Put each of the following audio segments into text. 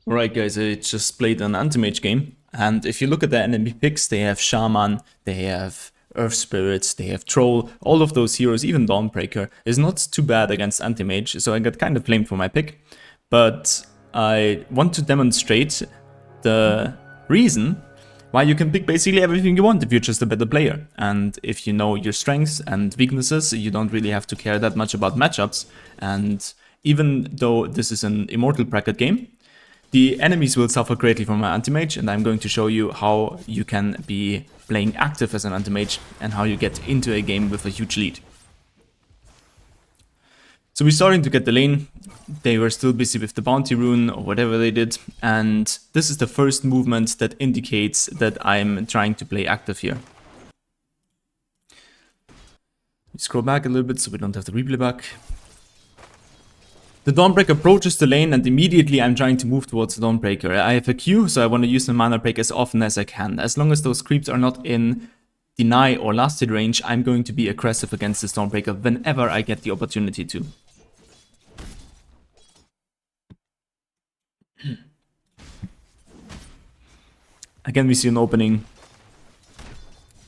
Alright guys, I just played an anti-mage game, and if you look at the enemy picks, they have Shaman, they have Earth Spirits, they have Troll, all of those heroes, even Dawnbreaker, is not too bad against anti-mage, so I got kind of blamed for my pick. But I want to demonstrate the reason why you can pick basically everything you want if you're just a better player. And if you know your strengths and weaknesses, you don't really have to care that much about matchups. And even though this is an immortal bracket game, the enemies will suffer greatly from my anti-mage, and I'm going to show you how you can be playing active as an anti-mage and how you get into a game with a huge lead. So we're starting to get the lane. They were still busy with the bounty rune or whatever they did, and this is the first movement that indicates that I'm trying to play active here. We scroll back a little bit so we don't have the replay back. The Dawnbreaker approaches the lane, and immediately I'm trying to move towards the Dawnbreaker. I have a Q, so I want to use the mana break as often as I can. As long as those creeps are not in deny or last hit range, I'm going to be aggressive against this Dawnbreaker whenever I get the opportunity to. Again, we see an opening.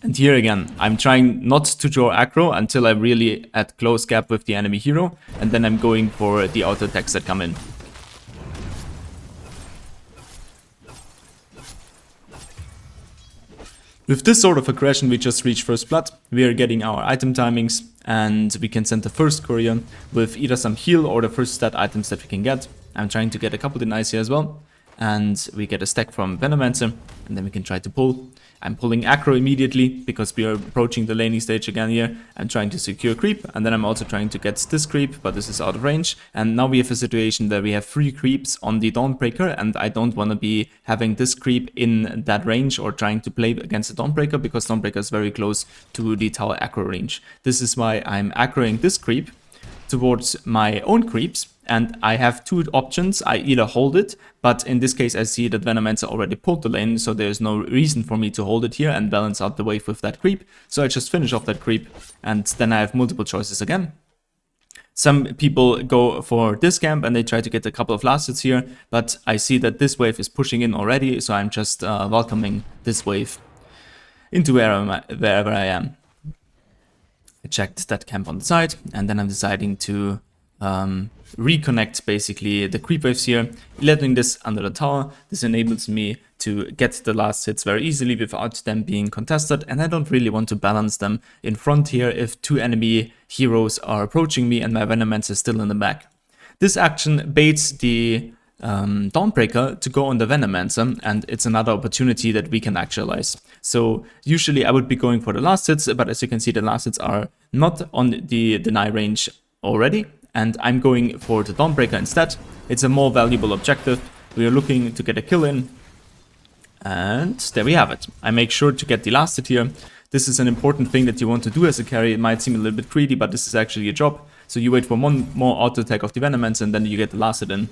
And here again, I'm trying not to draw aggro until I'm really at close gap with the enemy hero, and then I'm going for the auto attacks that come in. With this sort of aggression, we just reach first blood, we are getting our item timings, and we can send the first courier with either some heal or the first stat items that we can get. I'm trying to get a couple denies here as well, and we get a stack from Venomancer, and then we can try to pull. I'm pulling aggro immediately because we are approaching the laning stage again here. I'm trying to secure creep, and then I'm also trying to get this creep, but this is out of range. And now we have a situation where we have 3 creeps on the Dawnbreaker, and I don't want to be having this creep in that range or trying to play against the Dawnbreaker because Dawnbreaker is very close to the tower aggro range. This is why I'm aggroing this creep towards my own creeps, and I have 2 options. I either hold it, but in this case I see that Venomancer already pulled the lane, so there's no reason for me to hold it here and balance out the wave with that creep. So I just finish off that creep, and then I have multiple choices again. Some people go for this camp and they try to get a couple of last hits here, but I see that this wave is pushing in already, so I'm just welcoming this wave into wherever I am. I checked that camp on the side, and then I'm deciding to reconnect basically the creep waves here, letting this under the tower. This enables me to get the last hits very easily without them being contested, and I don't really want to balance them in front here if 2 enemy heroes are approaching me and my Venomancer is still in the back. This action baits the Dawnbreaker to go on the Venomancer, and it's another opportunity that we can actualize. So usually I would be going for the last hits, but as you can see, the last hits are not on the deny range already, and I'm going for the Dawnbreaker instead. It's a more valuable objective. We are looking to get a kill in, and there we have it. I make sure to get the last hit here. This is an important thing that you want to do as a carry. It might seem a little bit greedy, but this is actually your job. So you wait for one more auto attack of the Venomancer, and then you get the last hit in.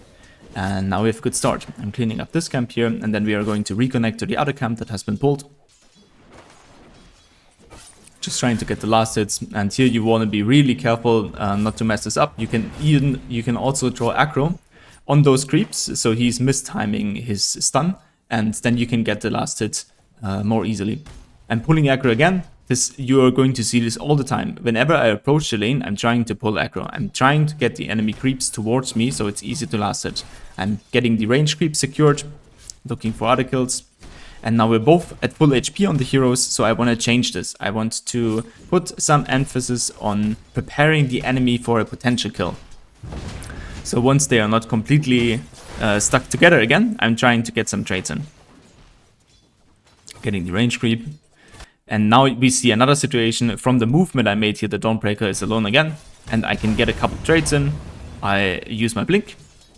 And now we have a good start. I'm cleaning up this camp here, and then we are going to reconnect to the other camp that has been pulled. Just trying to get the last hits, and here you want to be really careful not to mess this up. You can also draw aggro on those creeps, so he's mistiming his stun, and then you can get the last hit more easily. I'm pulling aggro again. You are going to see this all the time. Whenever I approach the lane, I'm trying to pull aggro. I'm trying to get the enemy creeps towards me so it's easy to last hit. I'm getting the range creep secured, looking for other kills. And now we're both at full HP on the heroes, so I want to change this. I want to put some emphasis on preparing the enemy for a potential kill. So once they are not completely stuck together again, I'm trying to get some trades in. Getting the range creep. And now we see another situation. From the movement I made here, the Dawnbreaker is alone again, and I can get a couple trades in. I use my blink,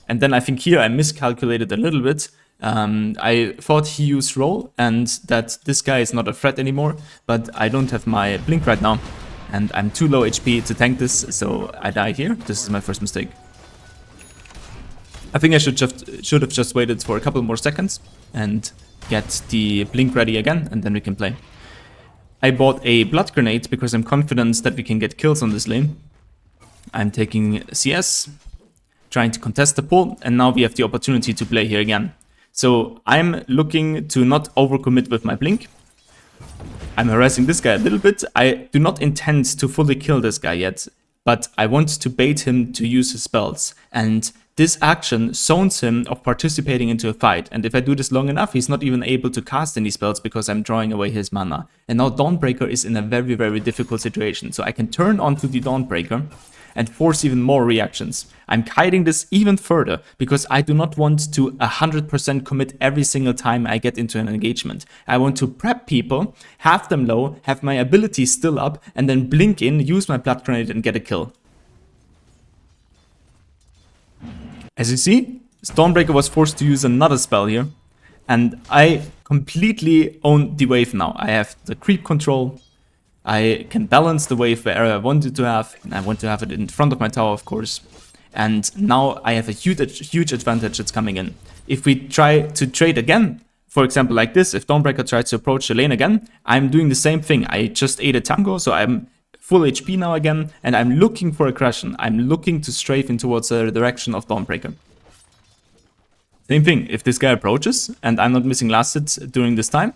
and then I think here I miscalculated a little bit. I thought he used roll and that this guy is not a threat anymore, but I don't have my blink right now, and I'm too low HP to tank this, so I die here. This is my first mistake. I think I should have just waited for a couple more seconds and get the blink ready again, and then we can play. I bought a blood grenade because I'm confident that we can get kills on this lane. I'm taking CS, trying to contest the pull, and now we have the opportunity to play here again. So I'm looking to not overcommit with my blink. I'm harassing this guy a little bit. I do not intend to fully kill this guy yet, but I want to bait him to use his spells. And this action zones him of participating into a fight. And if I do this long enough, he's not even able to cast any spells because I'm drawing away his mana. And now Dawnbreaker is in a very, very difficult situation. So I can turn onto the Dawnbreaker and force even more reactions. I'm kiting this even further because I do not want to 100% commit every single time I get into an engagement. I want to prep people, have them low, have my abilities still up, and then blink in, use my Blood Grenade and get a kill. As you see, Stormbreaker was forced to use another spell here, and I completely own the wave now. I have the creep control. I can balance the wave wherever I want it to have. I want to have it in front of my tower, of course. And now I have a huge advantage that's coming in. If we try to trade again, for example like this, if Dawnbreaker tries to approach the lane again, I'm doing the same thing. I just ate a tango, so I'm full HP now again, and I'm looking for aggression. I'm looking to strafe in towards the direction of Dawnbreaker. Same thing, if this guy approaches, and I'm not missing last hits during this time,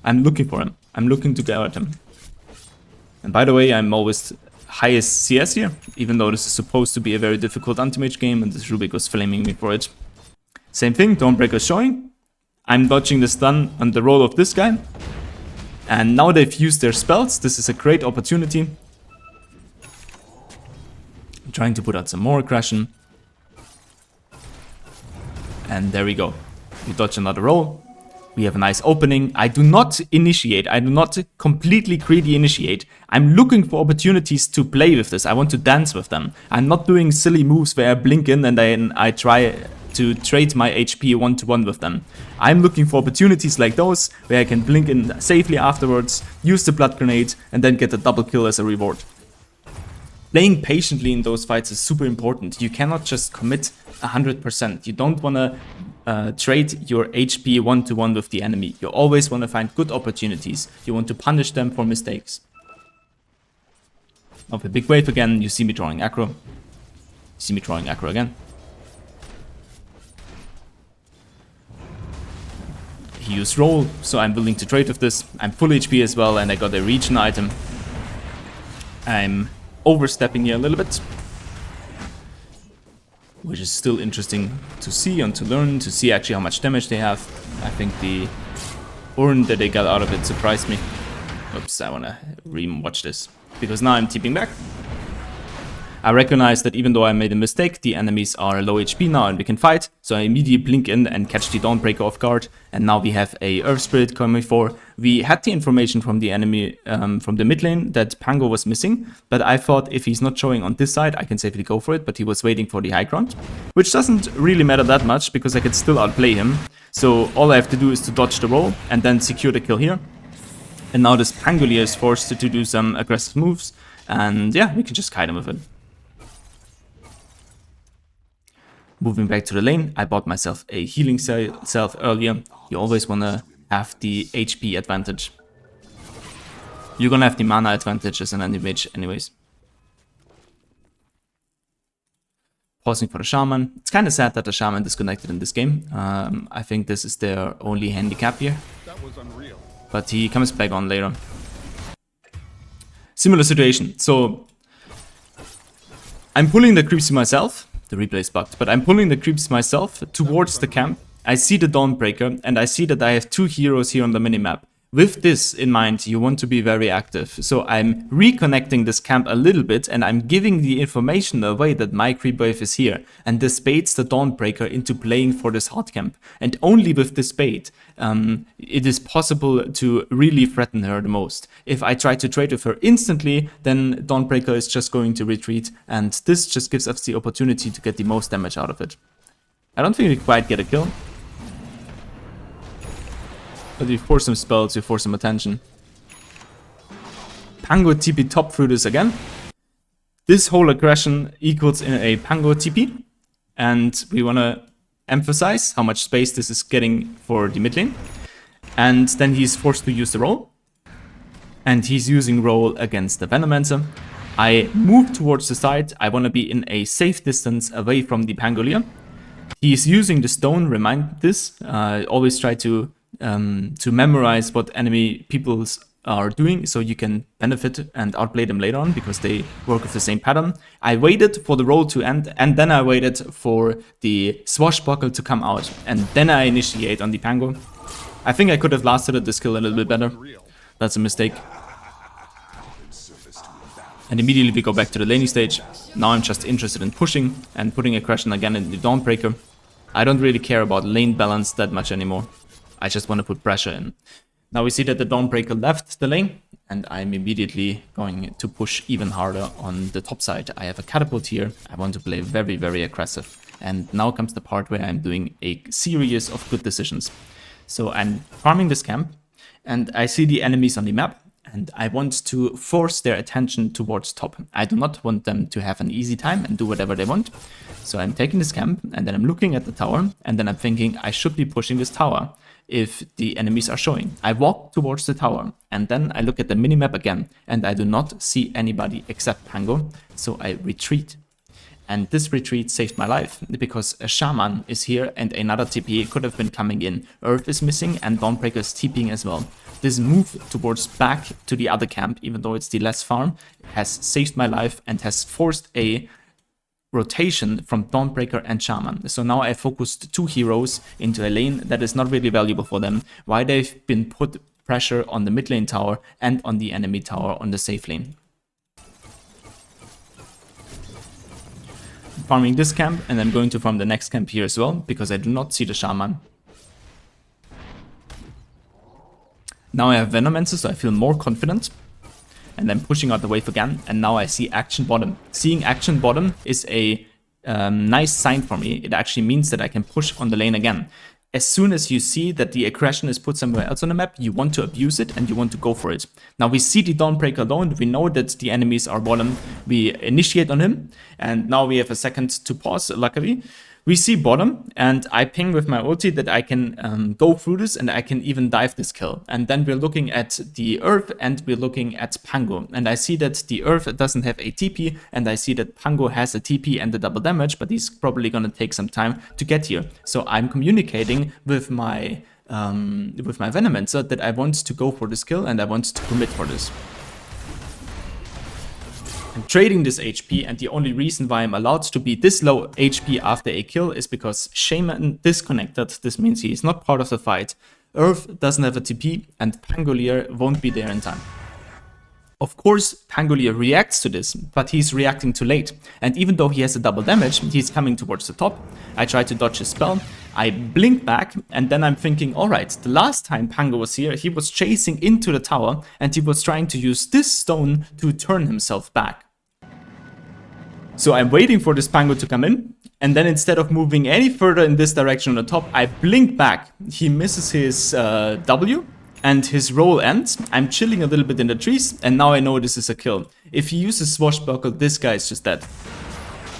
I'm looking for him. I'm looking to go at him. And by the way, I'm always highest CS here, even though this is supposed to be a very difficult anti-mage game, and this Rubik was flaming me for it. Same thing, Dawnbreaker showing. I'm dodging the stun on the roll of this guy. And now they've used their spells. This is a great opportunity. I'm trying to put out some more aggression. And there we go. We dodge another roll. We have a nice opening. I do not initiate. I do not completely greedy initiate. I'm looking for opportunities to play with this. I want to dance with them. I'm not doing silly moves where I blink in and then I try to trade my HP one-to-one with them. I'm looking for opportunities like those where I can blink in safely afterwards, use the Blood Grenade, and then get a double kill as a reward. Playing patiently in those fights is super important. You cannot just commit 100%. You don't want to trade your HP one-to-one with the enemy. You always want to find good opportunities. You want to punish them for mistakes. Of a big wave again, you see me drawing aggro. You see me drawing aggro again. He used roll, so I'm willing to trade with this. I'm full HP as well, and I got a regen item. I'm overstepping here a little bit, which is still interesting to see and to learn, to see actually how much damage they have. I think the urn that they got out of it surprised me. Oops, I want to re-watch this, because now I'm TPing back. I recognize that even though I made a mistake, the enemies are low HP now and we can fight, so I immediately blink in and catch the Dawnbreaker off guard, and now we have a Earth Spirit coming for. We had the information from the enemy, from the mid lane, that Pango was missing, but I thought if he's not showing on this side, I can safely go for it, but he was waiting for the high ground, which doesn't really matter that much, because I could still outplay him. So all I have to do is to dodge the roll and then secure the kill here. And now this Pangolier is forced to do some aggressive moves, and yeah, we can just kite him with it. Moving back to the lane, I bought myself a healing self earlier. You always want to have the HP advantage. You're gonna have the mana advantage as an anti-mage anyways. Pausing for the Shaman. It's kind of sad that the Shaman disconnected in this game. I think this is their only handicap here. But he comes back on later. Similar situation. So I'm pulling the creeps myself. The replay is bugged, but I'm pulling the creeps myself towards the camp. I see the Dawnbreaker, and I see that I have two heroes here on the minimap. With this in mind, you want to be very active. So I'm reconnecting this camp a little bit, and I'm giving the information away that my creep wave is here. And this baits the Dawnbreaker into playing for this hard camp. And only with this bait, it is possible to really threaten her the most. If I try to trade with her instantly, then Dawnbreaker is just going to retreat, and this just gives us the opportunity to get the most damage out of it. I don't think we quite get a kill. But we force some spells, we force some attention. Pango TP top through this again. This whole aggression equals in a Pango TP. And we want to emphasize how much space this is getting for the mid lane. And then he's forced to use the roll. And he's using roll against the Venomancer. I move towards the side. I want to be in a safe distance away from the Pangolier. He is using the stone, remind this. Always try to memorize what enemy peoples are doing so you can benefit and outplay them later on because they work with the same pattern. I waited for the roll to end and then I waited for the swashbuckle to come out and then I initiate on the Pango. I think I could have lasted this kill a little bit better. That's a mistake. And immediately we go back to the laning stage. Now I'm just interested in pushing and putting aggression again in the Dawnbreaker. I don't really care about lane balance that much anymore. I just want to put pressure in. Now we see that the Dawnbreaker left the lane, and I'm immediately going to push even harder on the top side. I have a catapult here. I want to play very, very aggressive. And now comes the part where I'm doing a series of good decisions. So I'm farming this camp, and I see the enemies on the map, and I want to force their attention towards top. I do not want them to have an easy time and do whatever they want. So I'm taking this camp, and then I'm looking at the tower, and then I'm thinking I should be pushing this tower if the enemies are showing. I walk towards the tower, and then I look at the minimap again, and I do not see anybody except Pango, so I retreat. And this retreat saved my life, because a Shaman is here and another TP could have been coming in. Earth is missing and Dawnbreaker is TPing as well. This move towards back to the other camp, even though it's the less farm, has saved my life and has forced a rotation from Dawnbreaker and Shaman. So now I focused 2 heroes into a lane that is not really valuable for them, while they've been put pressure on the mid lane tower and on the enemy tower on the safe lane. Farming this camp, and I'm going to farm the next camp here as well, because I do not see the Shaman. Now I have Venomancer, so I feel more confident. And I'm pushing out the wave again, and now I see action bottom. Seeing action bottom is a nice sign for me. It actually means that I can push on the lane again. As soon as you see that the aggression is put somewhere else on the map, you want to abuse it and you want to go for it. Now we see the Dawnbreaker alone, we know that the enemies are bottom, we initiate on him, and now we have a second to pause, luckily. We see bottom, and I ping with my ulti that I can go through this and I can even dive this kill. And then we're looking at the Earth and we're looking at Pango. And I see that the Earth doesn't have a TP, and I see that Pango has a TP and the double damage, but he's probably gonna take some time to get here. So I'm communicating with my Venomancer that I want to go for this kill and I want to commit for this. I'm trading this HP, and the only reason why I'm allowed to be this low HP after a kill is because Shaman disconnected. This means he is not part of the fight. Earth doesn't have a TP, and Pangolier won't be there in time. Of course, Pangolier reacts to this, but he's reacting too late. And even though he has a double damage, he's coming towards the top. I try to dodge his spell. I blink back, and then I'm thinking, alright, the last time Pango was here, he was chasing into the tower, and he was trying to use this stone to turn himself back. So I'm waiting for this Pango to come in, and then instead of moving any further in this direction on the top, I blink back. He misses his W, and his roll ends. I'm chilling a little bit in the trees, and now I know this is a kill. If he uses Swashbuckle, this guy is just dead.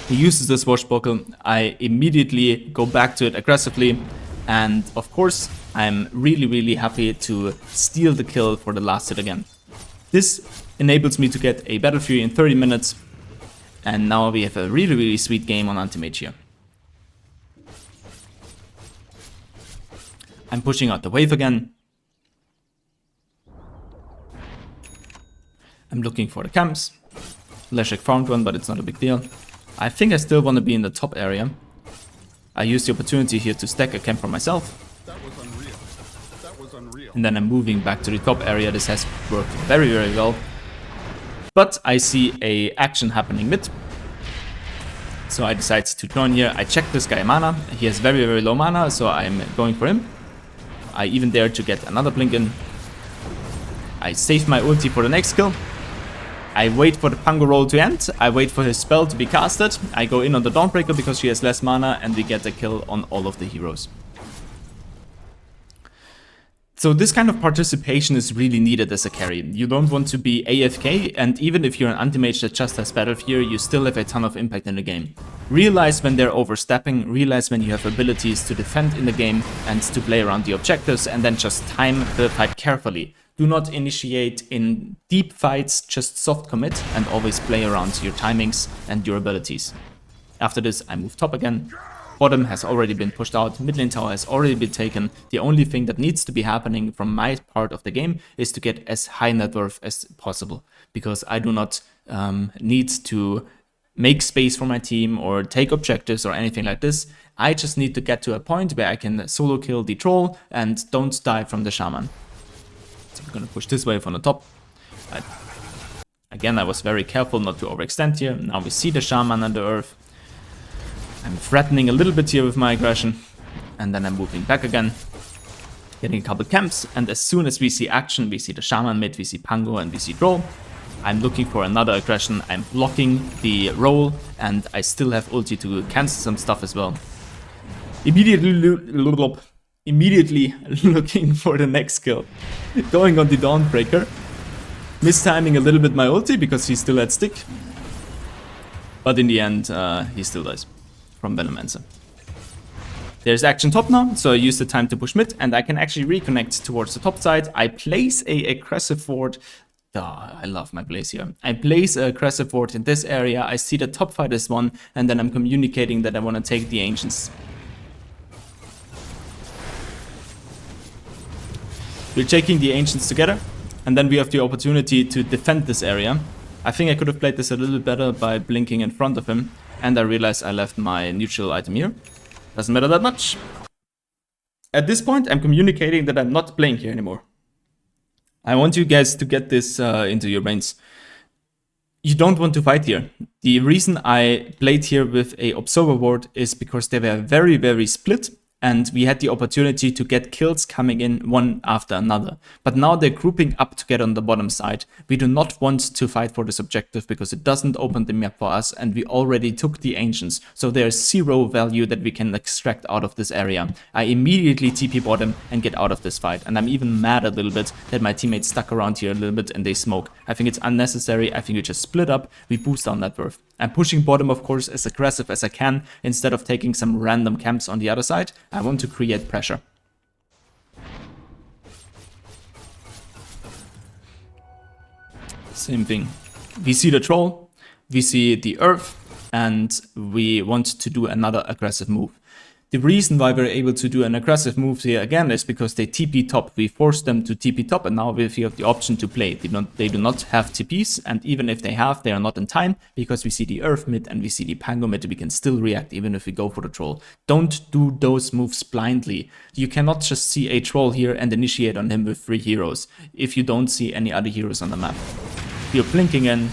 He uses the Swashbuckle, I immediately go back to it aggressively, and of course, I'm really, really happy to steal the kill for the last hit again. This enables me to get a Battle Fury in 30 minutes, and now we have a really, really sweet game on Anti-Mage here. I'm pushing out the wave again. I'm looking for the camps. Leshek found one, but it's not a big deal. I think I still want to be in the top area. I use the opportunity here to stack a camp for myself. That was unreal. That was unreal. And then I'm moving back to the top area. This has worked very, very well. But I see a action happening mid. So I decide to join here. I check this guy mana. He has very, very low mana, so I'm going for him. I even dare to get another blink in. I save my ulti for the next kill. I wait for the Pango roll to end. I wait for his spell to be casted. I go in on the Dawnbreaker because she has less mana, and we get a kill on all of the heroes. So this kind of participation is really needed as a carry. You don't want to be AFK, and even if you're an anti-mage that just has Battle Fury, you still have a ton of impact in the game. Realize when they're overstepping, realize when you have abilities to defend in the game and to play around the objectives, and then just time the fight carefully. Do not initiate in deep fights, just soft commit and always play around your timings and your abilities. After this, I move top again. Bottom has already been pushed out, mid lane tower has already been taken. The only thing that needs to be happening from my part of the game is to get as high net worth as possible, because I do not need to make space for my team or take objectives or anything like this. I just need to get to a point where I can solo kill the troll and don't die from the shaman. So we're gonna push this wave on the top. Again, I was very careful not to overextend here. Now we see the shaman and the earth. I'm threatening a little bit here with my aggression, and then I'm moving back again, getting a couple camps, and as soon as we see action, we see the shaman mid, we see Pango, and we see troll. I'm looking for another aggression, I'm blocking the roll, and I still have ulti to cancel some stuff as well. Immediately looking for the next kill, going on the Dawnbreaker, mistiming a little bit my ulti because he still had stick, but in the end he still dies from Venomancer. There's action top now, so I use the time to push mid, and I can actually reconnect towards the top side. I place a aggressive ward. I love my place here. I place a aggressive ward in this area. I see the top fight is won, and then I'm communicating that I want to take the Ancients. We're taking the Ancients together, and then we have the opportunity to defend this area. I think I could have played this a little bit better by blinking in front of him, and I realized I left my neutral item here. Doesn't matter that much. At this point, I'm communicating that I'm not playing here anymore. I want you guys to get this into your brains. You don't want to fight here. The reason I played here with a Observer ward is because they were very, very split, and we had the opportunity to get kills coming in one after another. But now they're grouping up together on the bottom side. We do not want to fight for this objective because it doesn't open the map for us, and we already took the Ancients. So there's zero value that we can extract out of this area. I immediately TP bottom and get out of this fight. And I'm even mad a little bit that my teammates stuck around here a little bit and they smoke. I think it's unnecessary. I think we just split up, we boost our net worth. I'm pushing bottom, of course, as aggressive as I can, instead of taking some random camps on the other side. I want to create pressure. Same thing. We see the troll, we see the earth, and we want to do another aggressive move. The reason why we're able to do an aggressive move here again is because they TP top. We forced them to TP top, and now we have the option to play. They do not have TPs, and even if they have, they are not in time, because we see the earth mid and we see the Pango mid. We can still react even if we go for the troll. Don't do those moves blindly. You cannot just see a troll here and initiate on him with 3 heroes if you don't see any other heroes on the map. We're blinking in.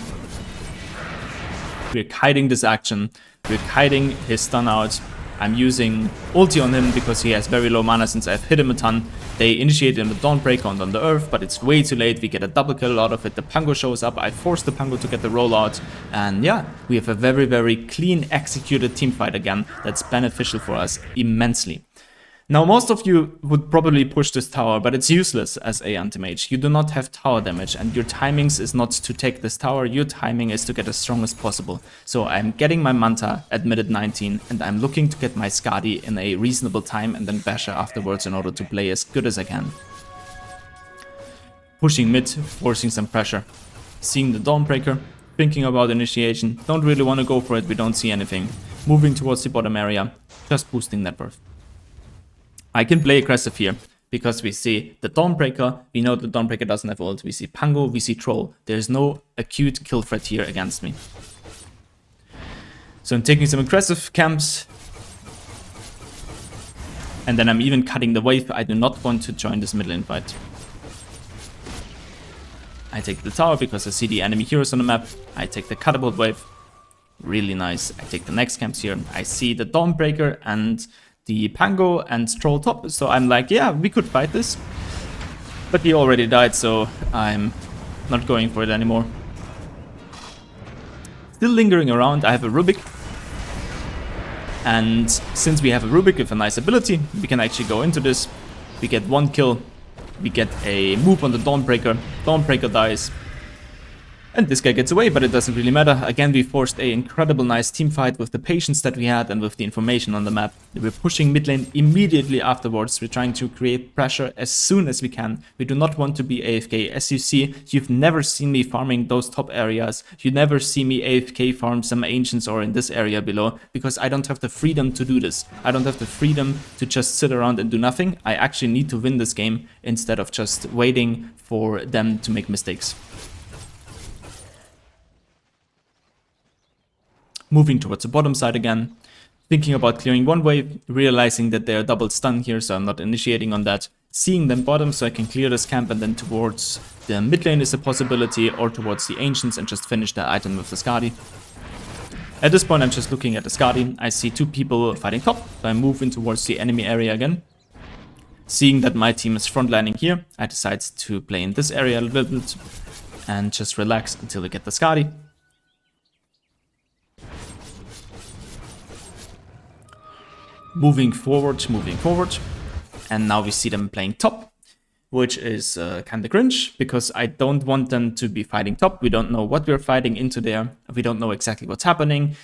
We're kiting this action. We're kiting his stun out. I'm using ulti on him because he has very low mana since I've hit him a ton. They initiate him with Dawnbreaker on the earth, but it's way too late. We get a double kill out of it. The Pango shows up. I force the Pango to get the rollout. And yeah, we have a very, very clean executed teamfight again that's beneficial for us immensely. Now, most of you would probably push this tower, but it's useless as a anti-mage. You do not have tower damage, and your timings is not to take this tower. Your timing is to get as strong as possible. So I'm getting my Manta at mid at 19, and I'm looking to get my Skadi in a reasonable time, and then Basher afterwards in order to play as good as I can. Pushing mid, forcing some pressure. Seeing the Dawnbreaker, thinking about initiation. Don't really want to go for it, we don't see anything. Moving towards the bottom area, just boosting net worth. I can play aggressive here because we see the Dawnbreaker. We know the Dawnbreaker doesn't have ult. We see Pango, we see Troll. There's no acute kill threat here against me. So I'm taking some aggressive camps. And then I'm even cutting the wave. I do not want to join this mid lane fight. I take the tower because I see the enemy heroes on the map. I take the catapult wave. Really nice. I take the next camps here. I see the Dawnbreaker and the Pango and Troll top, so I'm like, yeah, we could fight this. But he already died, so I'm not going for it anymore. Still lingering around, I have a Rubik. And since we have a Rubik with a nice ability, we can actually go into this. We get 1 kill, we get a move on the Dawnbreaker. Dawnbreaker dies. And this guy gets away, but it doesn't really matter. Again, we forced an incredible nice team fight with the patience that we had and with the information on the map. We're pushing mid lane immediately afterwards. We're trying to create pressure as soon as we can. We do not want to be AFK. As you see, you've never seen me farming those top areas. You never see me AFK farm some ancients or in this area below, because I don't have the freedom to do this. I don't have the freedom to just sit around and do nothing. I actually need to win this game instead of just waiting for them to make mistakes. Moving towards the bottom side again, thinking about clearing one wave, realizing that they are double stun here, so I'm not initiating on that. Seeing them bottom so I can clear this camp, and then towards the mid lane is a possibility, or towards the ancients and just finish the item with the Skadi. At this point I'm just looking at the Skadi. I see two people fighting top, so I move in towards the enemy area again. Seeing that my team is frontlining here, I decide to play in this area a little bit and just relax until we get the Skadi. Moving forward, and now we see them playing top, which is kind of cringe, because I don't want them to be fighting top. We don't know what we're fighting into there. We don't know exactly what's happening.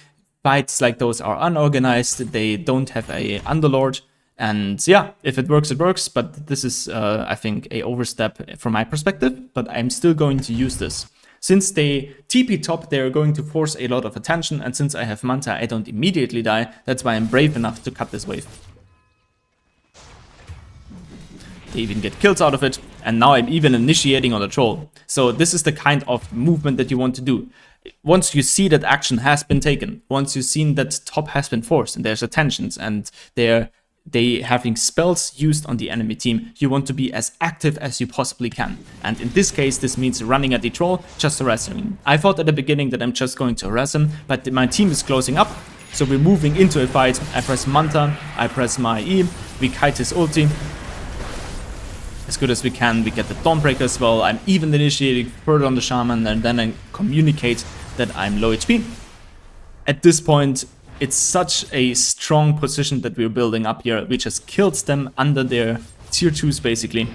Fights like those are unorganized. They don't have a underlord. And yeah, if it works, it works. But this is, I think, a overstep from my perspective. But I'm still going to use this. Since they TP top, they're going to force a lot of attention, and since I have Manta, I don't immediately die. That's why I'm brave enough to cut this wave. They even get kills out of it, and now I'm even initiating on the troll. So this is the kind of movement that you want to do. Once you see that action has been taken, once you've seen that top has been forced, and there's attentions, and they having spells used on the enemy team, you want to be as active as you possibly can. And in this case, this means running at the troll, just harassing him. I thought at the beginning that I'm just going to harass him, but my team is closing up, so we're moving into a fight. I press Manta, I press my E, we kite his ulti. As good as we can, we get the Dawnbreaker as well. I'm even initiating further on the Shaman, and then I communicate that I'm low HP. At this point, it's such a strong position that we're building up here. We just killed them under their tier 2s basically.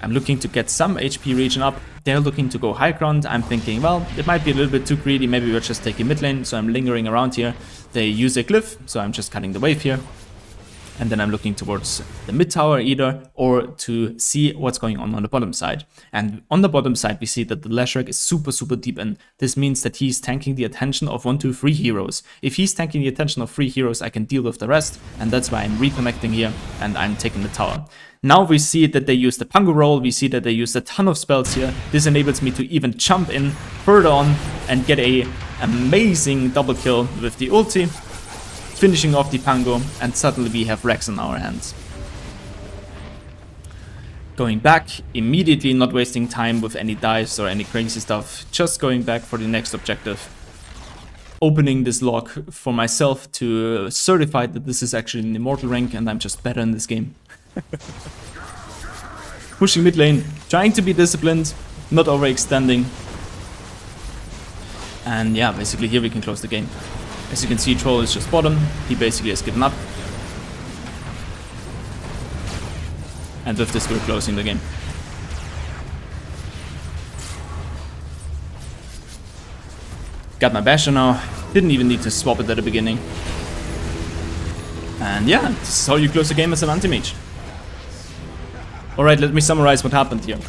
I'm looking to get some HP regen up. They're looking to go high ground. I'm thinking, well, it might be a little bit too greedy. Maybe we're just taking mid lane, so I'm lingering around here. They use a glyph, so I'm just cutting the wave here. And then I'm looking towards the mid tower either, or to see what's going on the bottom side. And on the bottom side, we see that the Leshrac is super deep in. This means that he's tanking the attention of 1, 2, 3 heroes. If he's tanking the attention of 3 heroes, I can deal with the rest. And that's why I'm reconnecting here, and I'm taking the tower. Now we see that they use the Pango roll, we see that they use a ton of spells here. This enables me to even jump in further on and get a amazing double kill with the ulti, finishing off the Pango, and suddenly we have Rex in our hands. Going back, immediately not wasting time with any dives or any crazy stuff, just going back for the next objective. Opening this log for myself to certify that this is actually an immortal rank and I'm just better in this game. Pushing mid lane, trying to be disciplined, not overextending. And yeah, basically here we can close the game. As you can see, Troll is just bottom. He basically has given up. And with this, we're closing the game. Got my Basher now. Didn't even need to swap it at the beginning. And yeah, this is how you close the game as an anti-mage. Alright, let me summarize what happened here.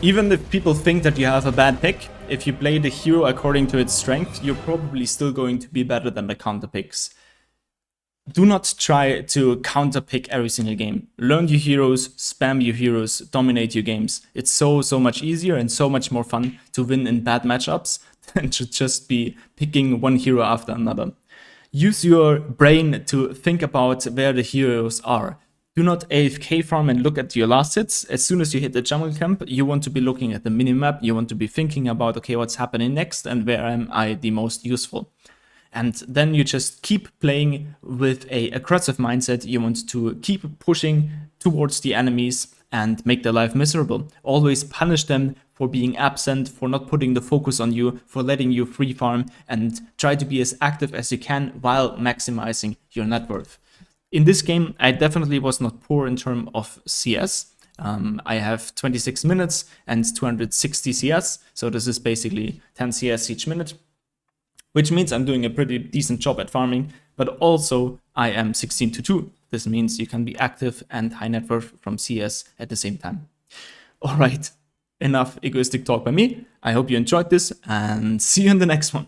Even if people think that you have a bad pick, if you play the hero according to its strength, you're probably still going to be better than the counter picks. Do not try to counter pick every single game. Learn your heroes, spam your heroes, dominate your games. It's so much easier and so much more fun to win in bad matchups than to just be picking one hero after another. Use your brain to think about where the heroes are. Do not AFK farm and look at your last hits. As soon as you hit the jungle camp, you want to be looking at the minimap. You want to be thinking about, okay, what's happening next and where am I the most useful? And then you just keep playing with a aggressive mindset. You want to keep pushing towards the enemies and make their life miserable. Always punish them for being absent, for not putting the focus on you, for letting you free farm, and try to be as active as you can while maximizing your net worth. In this game, I definitely was not poor in terms of CS. I have 26 minutes and 260 CS, so this is basically 10 CS each minute, which means I'm doing a pretty decent job at farming, but also I am 16-2. This means you can be active and high net worth from CS at the same time. All right, enough egoistic talk by me. I hope you enjoyed this and see you in the next one.